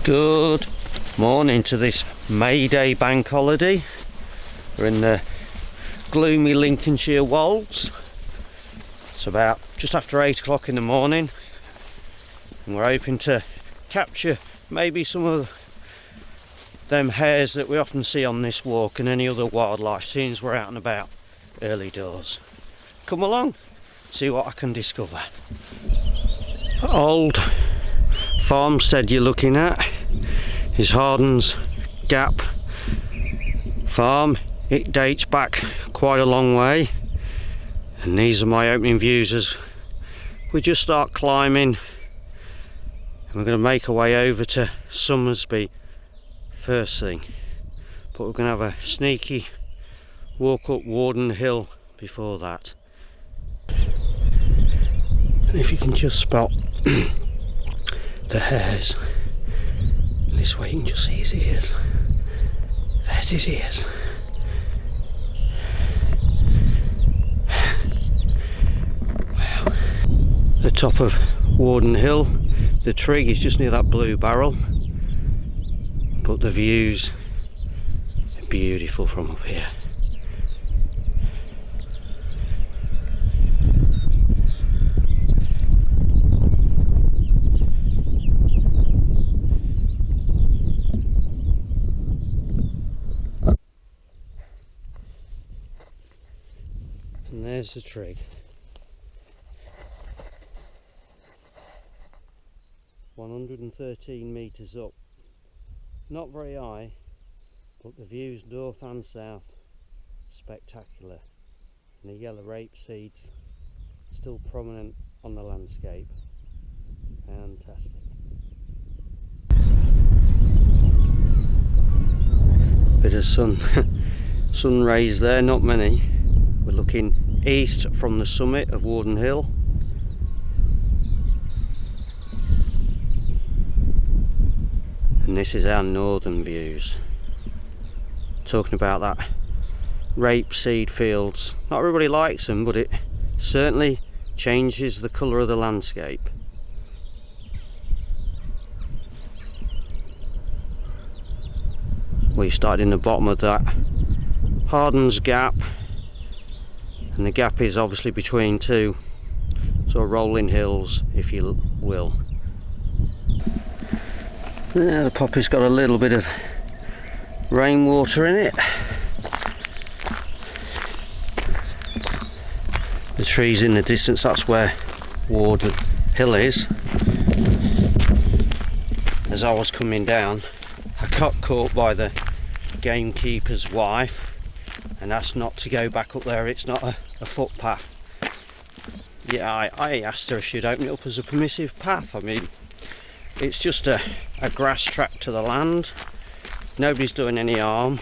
Good morning to this May Day bank holiday. We're in the gloomy Lincolnshire Wolds. It's about just after 8 o'clock in the morning, and we're hoping to capture maybe some of them hares that we often see on this walk and any other wildlife, seeing as we're out and about early doors. Come along, see what I can discover. Old farmstead you're looking at is Hardens Gap farm. It dates back quite a long way, and these are my opening views as we just start climbing, and we're going to make our way over to Somersby first thing, but we're going to have a sneaky walk up Warden Hill before that. And if you can just spot the hares this way, you can just see his ears. There's his ears. Wow. The top of Warden Hill, the trig is just near that blue barrel, but the views are beautiful from up here. And there's the trig. 113 metres up. Not very high, but the views north and south spectacular. And the yellow rapeseeds still prominent on the landscape. Fantastic. Bit of sun rays there, not many. We're looking east from the summit of Warden Hill. And this is our northern views. Talking about that rapeseed fields. Not everybody likes them, but it certainly changes the colour of the landscape. We started in the bottom of that Hardens Gap, and the gap is obviously between two sort of rolling hills, if you will. Yeah, the poppy's got a little bit of rainwater in it. The trees in the distance, that's where Warden Hill is. As I was coming down, I got caught by the gamekeeper's wife and asked not to go back up there. It's not a footpath. Yeah, I asked her if she'd open it up as a permissive path. I mean, it's just a grass track to the land. Nobody's doing any harm.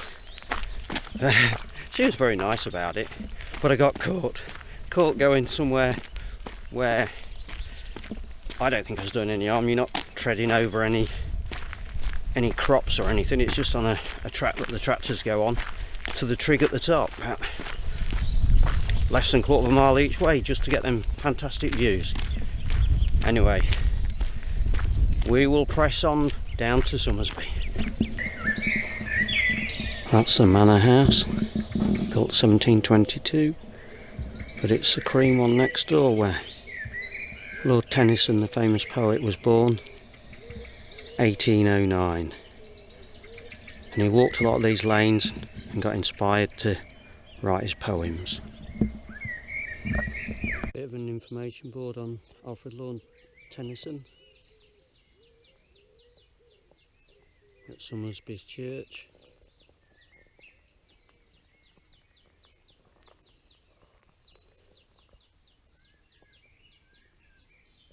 She was very nice about it, but I got caught going somewhere where I don't think I was doing any harm. You're not treading over any crops or anything. It's just on a track that the tractors go on to the trig at the top. Less than a quarter of a mile each way just to get them fantastic views. Anyway, we will press on down to Somersby. That's the manor house, built 1722, but it's the cream one next door where Lord Tennyson, the famous poet, was born, 1809. And he walked a lot of these lanes and got inspired to write his poems. Bit of an information board on Alfred Lord Tennyson at Somersby Church.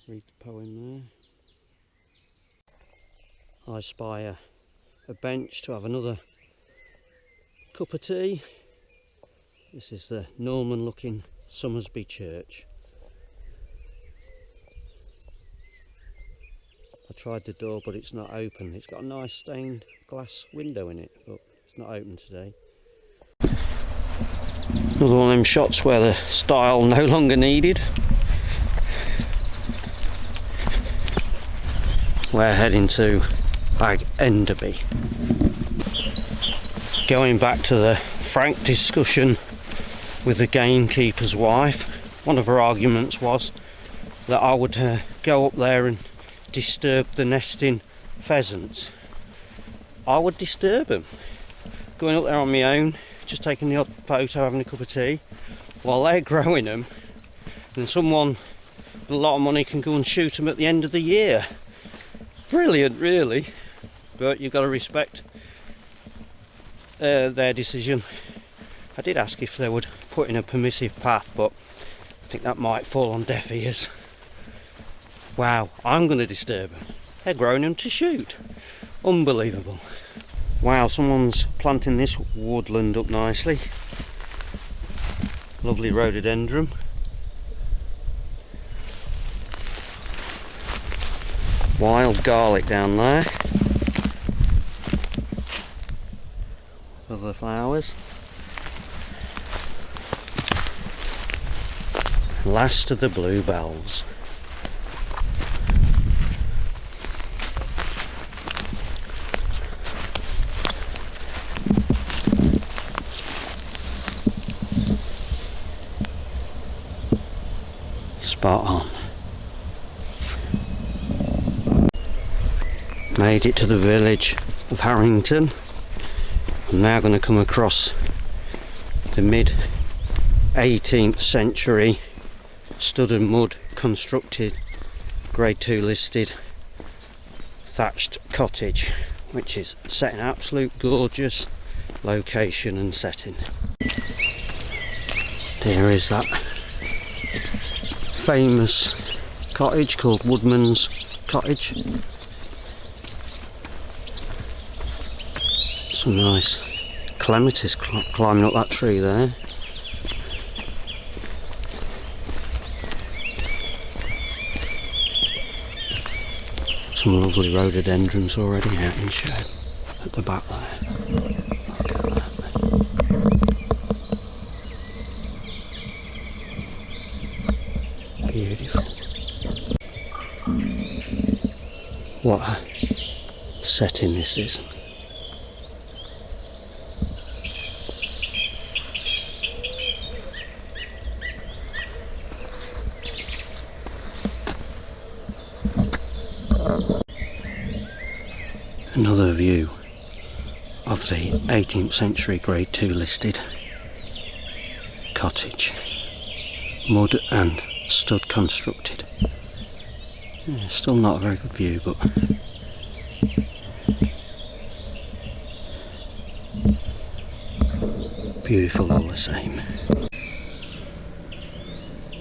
Read the poem there. I spy a bench to have another cup of tea. This is the Norman looking Somersby Church. I tried the door but it's not open. It's got a nice stained glass window in it, but it's not open today. Another one of them shots where the style no longer needed. We're heading to Bag Enderby. Going back to the frank discussion with the gamekeeper's wife, one of her arguments was that I would go up there and disturb the nesting pheasants. I would disturb them. Going up there on my own, just taking the odd photo, having a cup of tea, while they're growing them, and someone with a lot of money can go and shoot them at the end of the year. Brilliant, really. But you've got to respect their decision. I did ask if they would put in a permissive path, but I think that might fall on deaf ears. Wow, I'm going to disturb them. They're growing them to shoot. Unbelievable. Wow, someone's planting this woodland up nicely. Lovely rhododendron. Wild garlic down there. Other flowers. Last of the bluebells. Spot on. Made it to the village of Harrington. I'm now going to come across the mid 18th century stud and mud constructed grade 2 listed thatched cottage, which is set in absolute gorgeous location and setting. There is that famous cottage called Woodman's Cottage. Some nice clematis climbing up that tree there. Some lovely rhododendrons already out in show at the back there. Look at that. Beautiful. What a setting this is. Another view of the 18th century grade 2 listed cottage, mud and stud constructed. Yeah, still not a very good view, but beautiful all the same.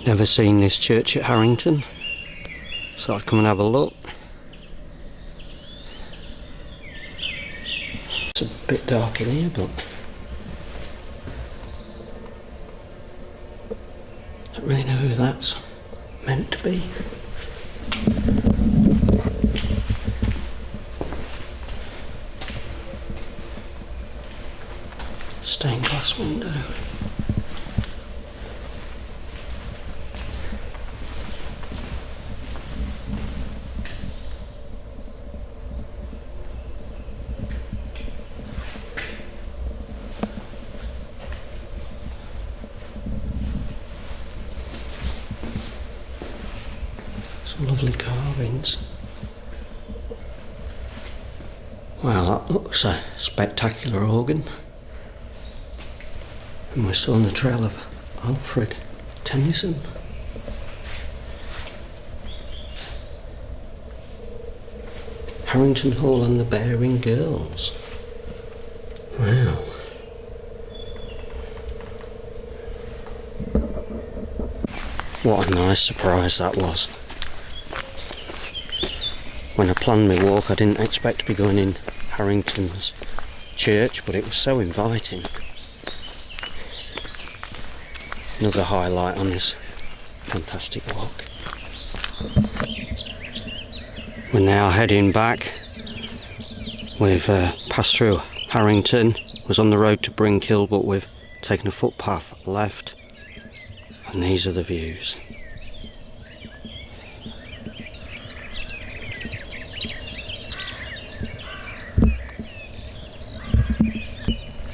Never seen this church at Harrington, so I'd come and have a look. It's a bit dark in here, but I don't really know who that's meant to be. Stained glass window. Some lovely carvings. Wow, that looks a spectacular organ. And we're still on the trail of Alfred Tennyson. Harrington Hall and the Bearing Girls. Wow. What a nice surprise that was. When I planned my walk, I didn't expect to be going in Harrington's church, but it was so inviting. Another highlight on this fantastic walk. We're now heading back. We've passed through Harrington, was on the road to Brinkhill, but we've taken a footpath left, and these are the views.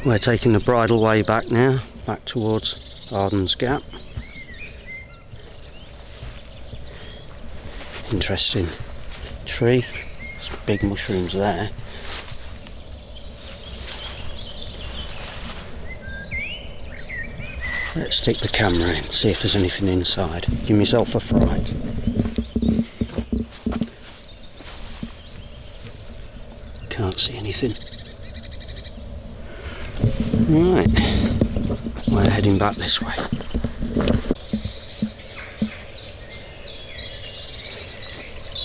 We're taking the bridle way back now, back towards Hardens Gap. Interesting tree, some big mushrooms there. Let's stick the camera in, see if there's anything inside. Give myself a fright. Can't see anything. Right, we're heading back this way.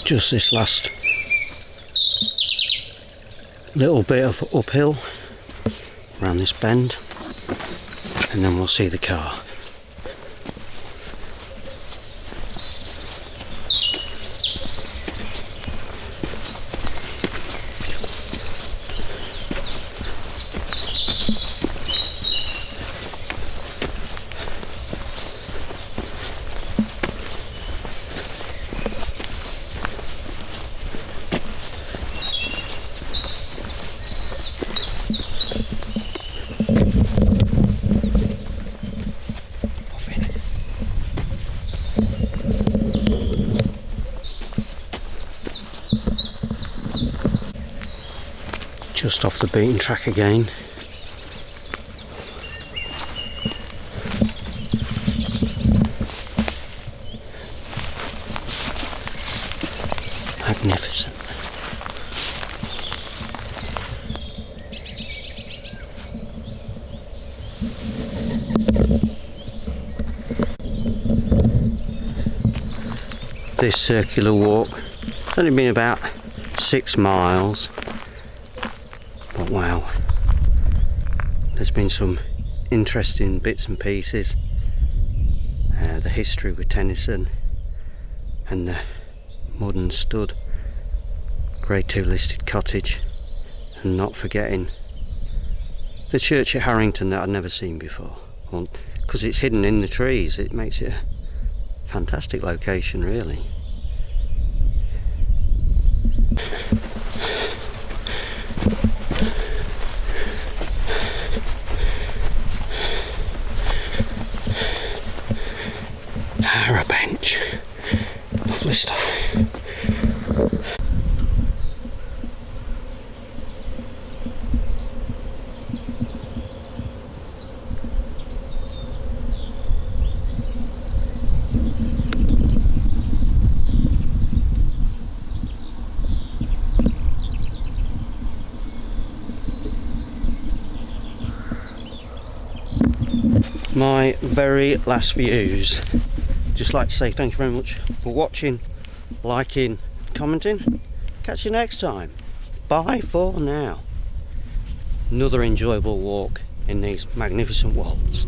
Just this last little bit of uphill around this bend, and then we'll see the car. Just off the beaten track again. Magnificent. This circular walk, it's only been about 6 miles. But wow, there's been some interesting bits and pieces. The history with Tennyson and the modern stud, Grade 2 listed cottage, and not forgetting the church at Harrington that I'd never seen before. Well, because it's hidden in the trees, it makes it a fantastic location really. A bench, lovely stuff. My very last views. Just like to say thank you very much for watching, liking, commenting. Catch you next time. Bye for now. Another enjoyable walk in these magnificent wolds.